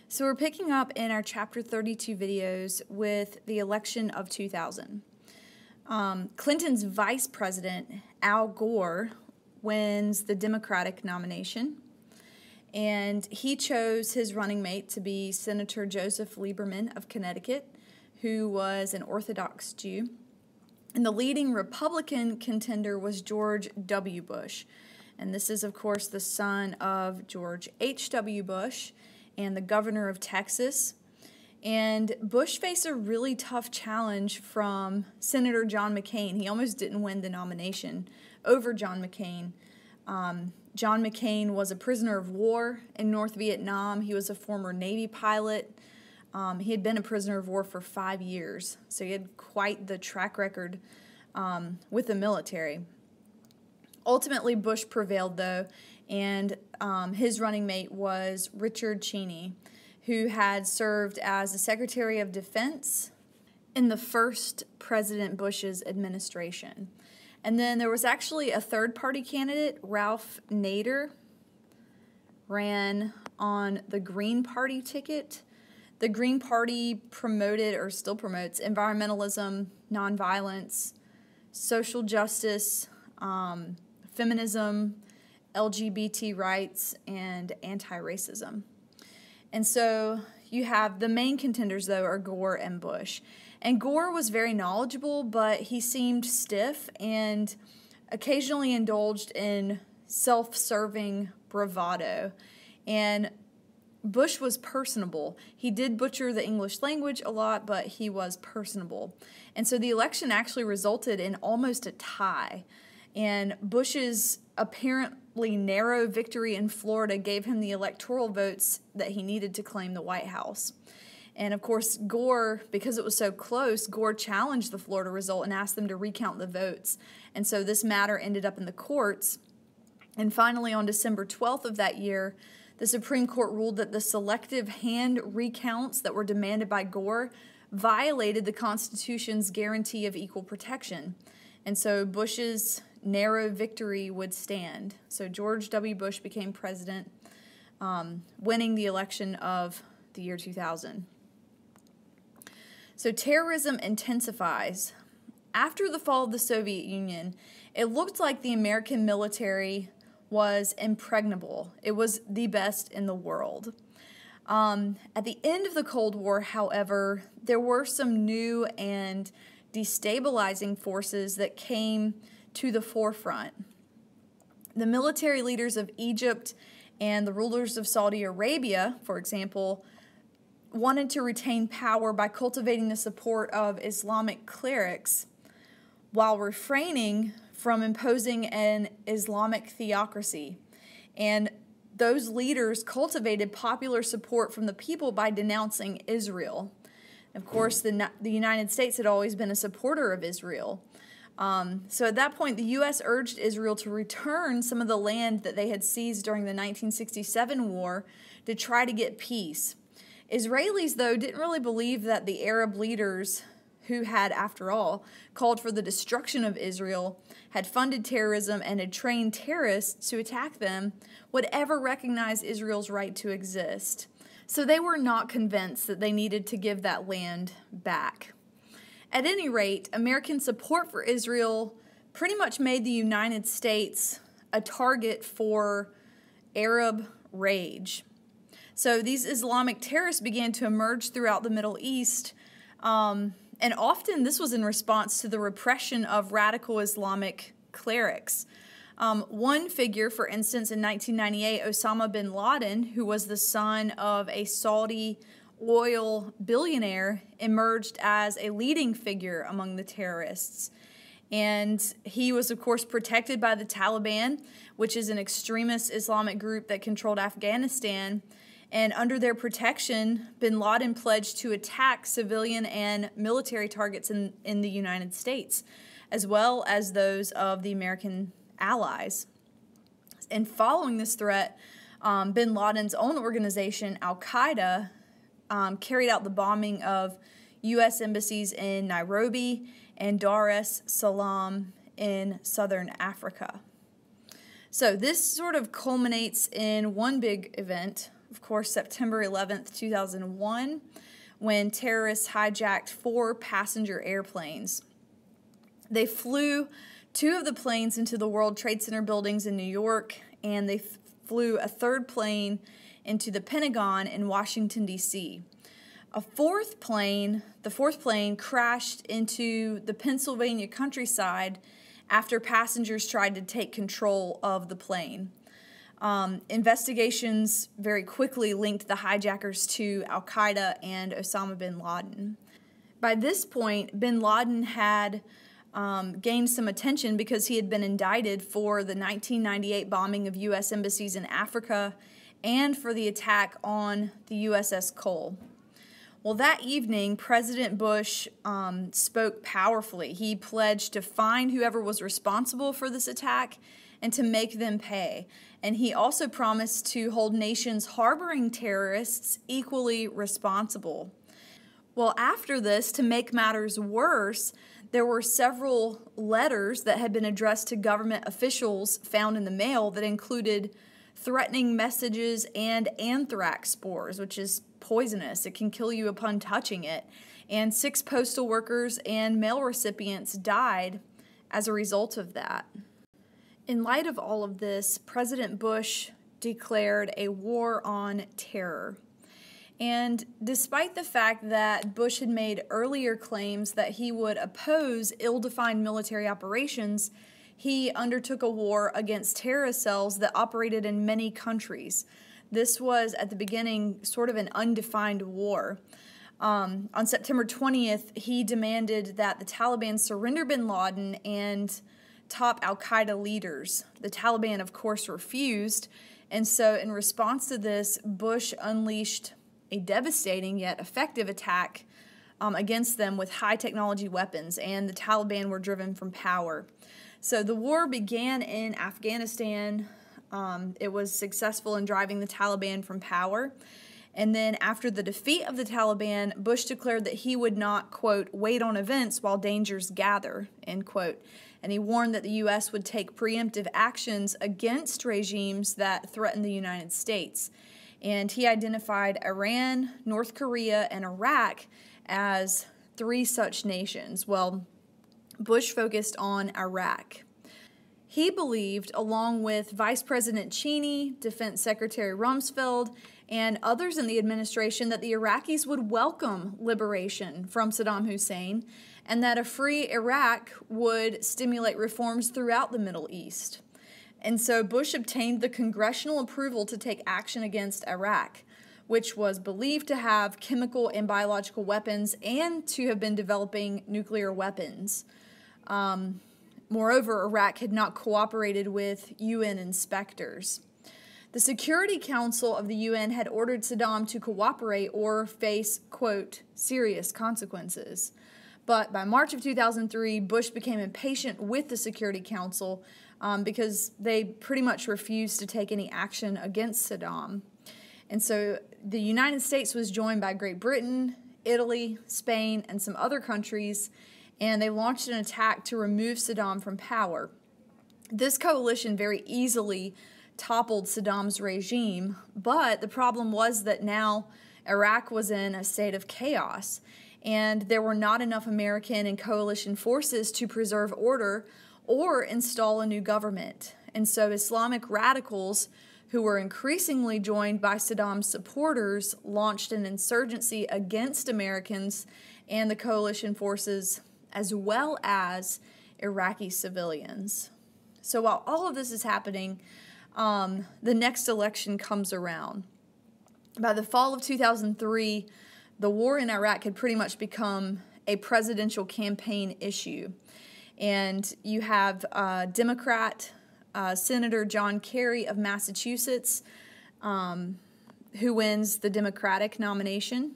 So we're picking up in our Chapter 32 videos with the election of 2000. Clinton's vice president, Al Gore, wins the Democratic nomination, and he chose his running mate to be Senator Joseph Lieberman of Connecticut, who was an Orthodox Jew. And the leading Republican contender was George W. Bush. And this is, of course, the son of George H.W. Bush and the governor of Texas. And Bush faced a really tough challenge from Senator John McCain. He almost didn't win the nomination over John McCain. John McCain was a prisoner of war in North Vietnam. He was a former Navy pilot. He had been a prisoner of war for 5 years, so he had quite the track record with the military. Ultimately, Bush prevailed, though, and his running mate was Richard Cheney, who had served as the Secretary of Defense in the first President Bush's administration. And then there was actually a third-party candidate, Ralph Nader, ran on the Green Party ticket. The Green Party promoted, or still promotes, environmentalism, nonviolence, social justice, feminism, LGBT rights, and anti-racism. And so you have the main contenders, though, are Gore and Bush. And Gore was very knowledgeable, but he seemed stiff and occasionally indulged in self-serving bravado. And Bush was personable. He did butcher the English language a lot, but he was personable. And so the election actually resulted in almost a tie. And Bush's apparently narrow victory in Florida gave him the electoral votes that he needed to claim the White House. And of course, Gore, because it was so close, Gore challenged the Florida result and asked them to recount the votes. And so this matter ended up in the courts. And finally, on December 12th of that year, the Supreme Court ruled that the selective hand recounts that were demanded by Gore violated the Constitution's guarantee of equal protection. And so Bush's narrow victory would stand. So George W. Bush became president, winning the election of the year 2000. So terrorism intensifies. After the fall of the Soviet Union, it looked like the American military was impregnable. It was the best in the world. At the end of the Cold War, however, there were some new and destabilizing forces that came to the forefront. The military leaders of Egypt and the rulers of Saudi Arabia, for example, wanted to retain power by cultivating the support of Islamic clerics while refraining from imposing an Islamic theocracy. And those leaders cultivated popular support from the people by denouncing Israel. Of course, the United States had always been a supporter of Israel. So at that point, the U.S. urged Israel to return some of the land that they had seized during the 1967 war to try to get peace. Israelis, though, didn't really believe that the Arab leaders, who had, after all, called for the destruction of Israel, had funded terrorism, and had trained terrorists to attack them, would ever recognize Israel's right to exist. So they were not convinced that they needed to give that land back. At any rate, American support for Israel pretty much made the United States a target for Arab rage. So these Islamic terrorists began to emerge throughout the Middle East, and often this was in response to the repression of radical Islamic clerics. One figure, for instance, in 1998, Osama bin Laden, who was the son of a Saudi oil billionaire, emerged as a leading figure among the terrorists. And he was, of course, protected by the Taliban, which is an extremist Islamic group that controlled Afghanistan. And under their protection, bin Laden pledged to attack civilian and military targets in the United States, as well as those of the American allies. And following this threat, bin Laden's own organization, Al-Qaeda, carried out the bombing of U.S. embassies in Nairobi and Dar es Salaam in southern Africa. So this sort of culminates in one big event, of course, September 11th, 2001, when terrorists hijacked 4 passenger airplanes. They flew 2 of the planes into the World Trade Center buildings in New York, and they flew a 3rd plane into the Pentagon in Washington, D.C. The 4th plane crashed into the Pennsylvania countryside after passengers tried to take control of the plane. Investigations very quickly linked the hijackers to Al-Qaeda and Osama bin Laden. By this point, bin Laden had gained some attention because he had been indicted for the 1998 bombing of U.S. embassies in Africa and for the attack on the USS Cole. Well, that evening, President Bush spoke powerfully. He pledged to find whoever was responsible for this attack and to make them pay. And he also promised to hold nations harboring terrorists equally responsible. Well, after this, to make matters worse, there were several letters that had been addressed to government officials found in the mail that included threatening messages and anthrax spores, which is poisonous. It can kill you upon touching it. And 6 postal workers and mail recipients died as a result of that. In light of all of this, President Bush declared a war on terror. And despite the fact that Bush had made earlier claims that he would oppose ill-defined military operations, he undertook a war against terrorist cells that operated in many countries. This was, at the beginning, sort of an undefined war. On September 20th, he demanded that the Taliban surrender bin Laden and top al-Qaeda leaders. The Taliban, of course, refused, and so in response to this, Bush unleashed a devastating yet effective attack against them with high-technology weapons, and the Taliban were driven from power. So the war began in Afghanistan. It was successful in driving the Taliban from power. And then after the defeat of the Taliban, Bush declared that he would not, quote, wait on events while dangers gather, end quote. And he warned that the U.S. would take preemptive actions against regimes that threatened the United States. And he identified Iran, North Korea, and Iraq as 3 such nations. Well, Bush focused on Iraq. He believed, along with Vice President Cheney, Defense Secretary Rumsfeld, and others in the administration, that the Iraqis would welcome liberation from Saddam Hussein and that a free Iraq would stimulate reforms throughout the Middle East. And so Bush obtained the congressional approval to take action against Iraq, which was believed to have chemical and biological weapons and to have been developing nuclear weapons. Moreover, Iraq had not cooperated with UN inspectors. The Security Council of the UN had ordered Saddam to cooperate or face, quote, serious consequences. But by March of 2003, Bush became impatient with the Security Council because they pretty much refused to take any action against Saddam. And so the United States was joined by Great Britain, Italy, Spain, and some other countries, and they launched an attack to remove Saddam from power. This coalition very easily toppled Saddam's regime, but the problem was that now Iraq was in a state of chaos, and there were not enough American and coalition forces to preserve order or install a new government. And so Islamic radicals, who were increasingly joined by Saddam's supporters, launched an insurgency against Americans and the coalition forces, as well as Iraqi civilians. So while all of this is happening, the next election comes around. By the fall of 2003, the war in Iraq had pretty much become a presidential campaign issue. And you have Democrat Senator John Kerry of Massachusetts, who wins the Democratic nomination.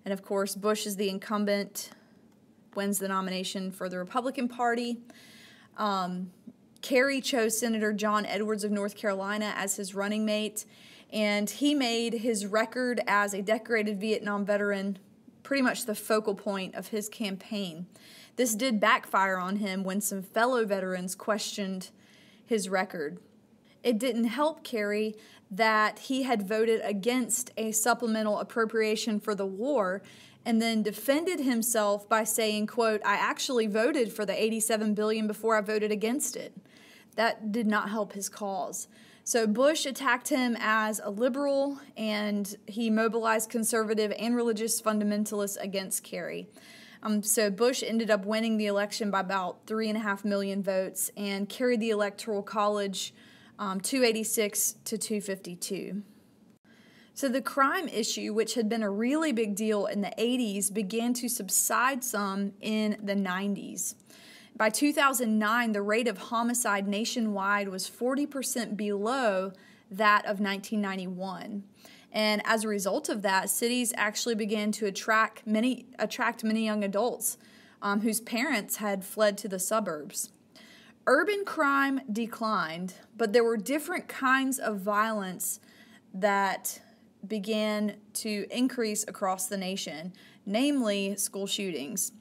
And of course, Bush is the incumbent, wins the nomination for the Republican Party. Kerry chose Senator John Edwards of North Carolina as his running mate, and he made his record as a decorated Vietnam veteran pretty much the focal point of his campaign. This did backfire on him when some fellow veterans questioned his record. it didn't help Kerry that he had voted against a supplemental appropriation for the war and then defended himself by saying, quote, "I actually voted for the $87 billion before I voted against it." That did not help his cause. So Bush attacked him as a liberal, and he mobilized conservative and religious fundamentalists against Kerry. So Bush ended up winning the election by about 3.5 million votes and carried the Electoral College 286 to 252. So the crime issue, which had been a really big deal in the 80s, began to subside some in the 90s. By 2009, the rate of homicide nationwide was 40% below that of 1991. And as a result of that, cities actually began to attract many young adults whose parents had fled to the suburbs. Urban crime declined, but there were different kinds of violence that began to increase across the nation, namely school shootings.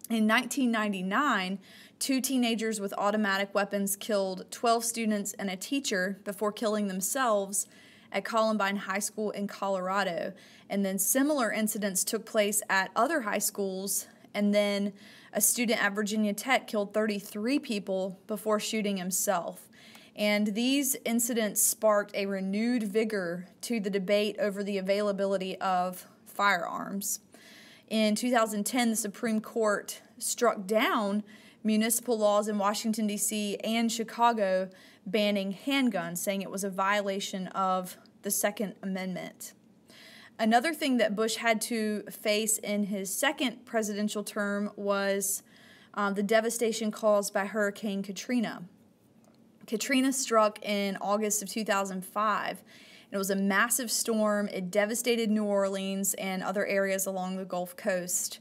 In 1999, 2 teenagers with automatic weapons killed 12 students and a teacher before killing themselves at Columbine High School in Colorado. And then similar incidents took place at other high schools, and then a student at Virginia Tech killed 33 people before shooting himself. And these incidents sparked a renewed vigor to the debate over the availability of firearms. In 2010, the Supreme Court struck down municipal laws in Washington, D.C. and Chicago banning handguns, saying it was a violation of the Second Amendment. Another thing that Bush had to face in his second presidential term was the devastation caused by Hurricane Katrina. Katrina struck in August of 2005. It was a massive storm. It devastated New Orleans and other areas along the Gulf Coast.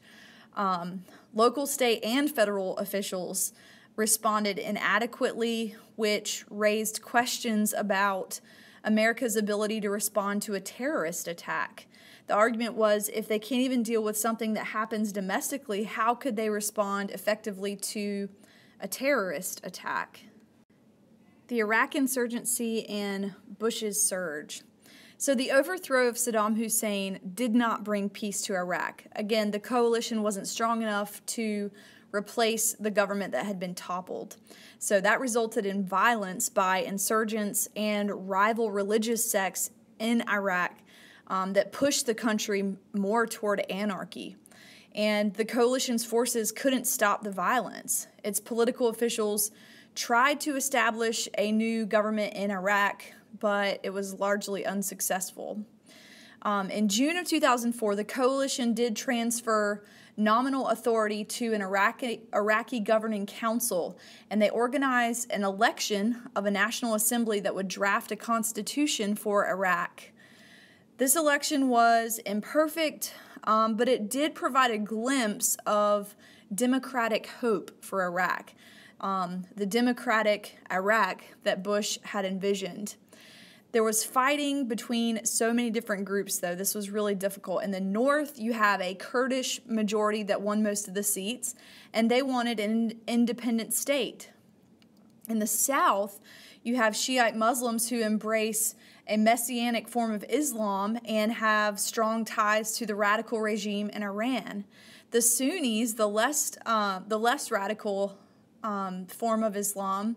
Local, state, and federal officials responded inadequately, which raised questions about America's ability to respond to a terrorist attack. The argument was, if they can't even deal with something that happens domestically, how could they respond effectively to a terrorist attack? The Iraq insurgency and Bush's surge. So the overthrow of Saddam Hussein did not bring peace to Iraq. Again, the coalition wasn't strong enough to replace the government that had been toppled. So that resulted in violence by insurgents and rival religious sects in Iraq that pushed the country more toward anarchy. And the coalition's forces couldn't stop the violence. Its political officials tried to establish a new government in Iraq, but it was largely unsuccessful. In June of 2004, the coalition did transfer nominal authority to an Iraqi governing council, and they organized an election of a national assembly that would draft a constitution for Iraq. This election was imperfect, but it did provide a glimpse of democratic hope for Iraq, the democratic Iraq that Bush had envisioned. There was fighting between so many different groups, though. This was really difficult. In the north, you have a Kurdish majority that won most of the seats, and they wanted an independent state. In the south, you have Shiite Muslims who embrace a messianic form of Islam and have strong ties to the radical regime in Iran. The Sunnis, the less radical form of Islam,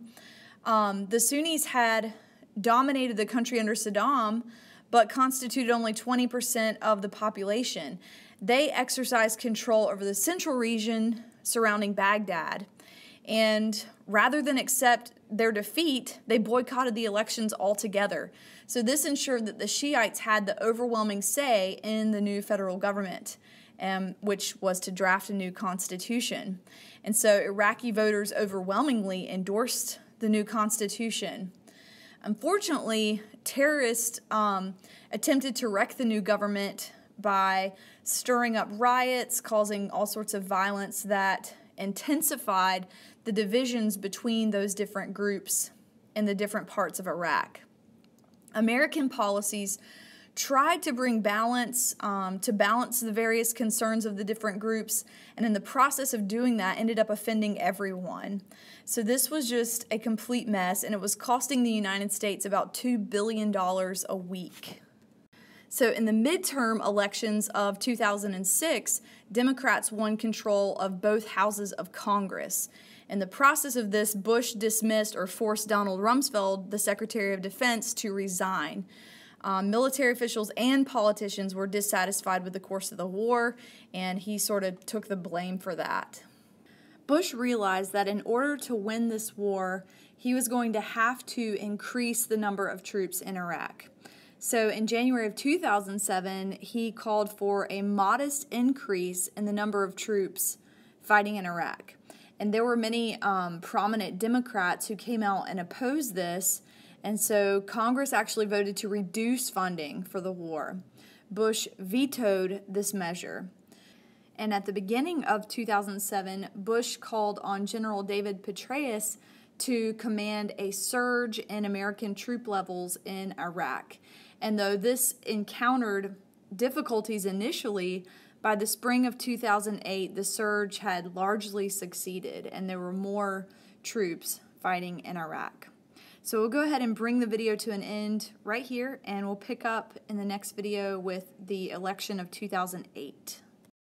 the Sunnis had dominated the country under Saddam, but constituted only 20% of the population. They exercised control over the central region surrounding Baghdad. And rather than accept their defeat, they boycotted the elections altogether. So this ensured that the Shiites had the overwhelming say in the new federal government, which was to draft a new constitution. And so Iraqi voters overwhelmingly endorsed the new constitution. Unfortunately, terrorists attempted to wreck the new government by stirring up riots, causing all sorts of violence that intensified the divisions between those different groups in the different parts of Iraq. American policies tried to bring balance, to balance the various concerns of the different groups, and in the process of doing that ended up offending everyone. So this was just a complete mess, and it was costing the United States about $2 billion a week. So in the midterm elections of 2006, Democrats won control of both houses of Congress. In the process of this, Bush dismissed or forced Donald Rumsfeld, the Secretary of Defense, to resign. Military officials and politicians were dissatisfied with the course of the war, and he sort of took the blame for that. Bush realized that in order to win this war, he was going to have to increase the number of troops in Iraq. So in January of 2007, he called for a modest increase in the number of troops fighting in Iraq. And there were many prominent Democrats who came out and opposed this, and so Congress actually voted to reduce funding for the war. Bush vetoed this measure. And at the beginning of 2007, Bush called on General David Petraeus to command a surge in American troop levels in Iraq. And though this encountered difficulties initially, by the spring of 2008, the surge had largely succeeded, and there were more troops fighting in Iraq. So we'll go ahead and bring the video to an end right here, and we'll pick up in the next video with the election of 2008.